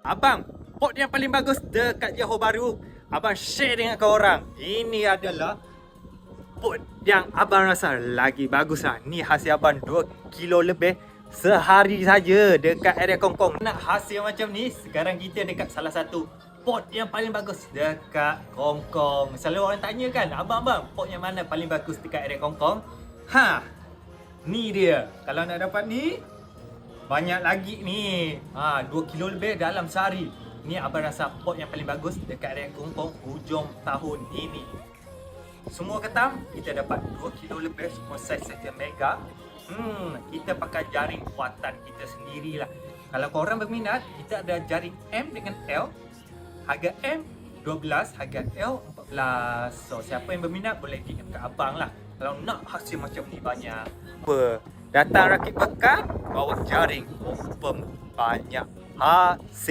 Abang, pot yang paling bagus dekat Johor Bahru, abang share dengan korang. Ini adalah pot yang abang rasa lagi bagus lah. Ni hasil abang 2 kilo lebih sehari saja dekat area Kongkong. Nak hasil macam ni, sekarang kita dekat salah satu pot yang paling bagus dekat Kongkong. Selalu orang tanya kan, abang, pot yang mana paling bagus dekat area Kongkong? Ni dia. Kalau nak dapat ni, banyak lagi ni. 2 kilo lebih dalam sehari. Ni abang rasa pot yang paling bagus dekat area Kongkong hujung tahun ini. Semua ketam kita dapat 2 kilo lebih, semua saiz yang mega. Kita pakai jaring buatan kita sendirilah. Kalau korang berminat, kita ada jaring M dengan L. Harga M 12, harga L 14. So siapa yang berminat boleh DM kat abang lah. Kalau nak hasil macam ni banyak. Datang rakit pekan, bawa jaring, confirm banyak hasil.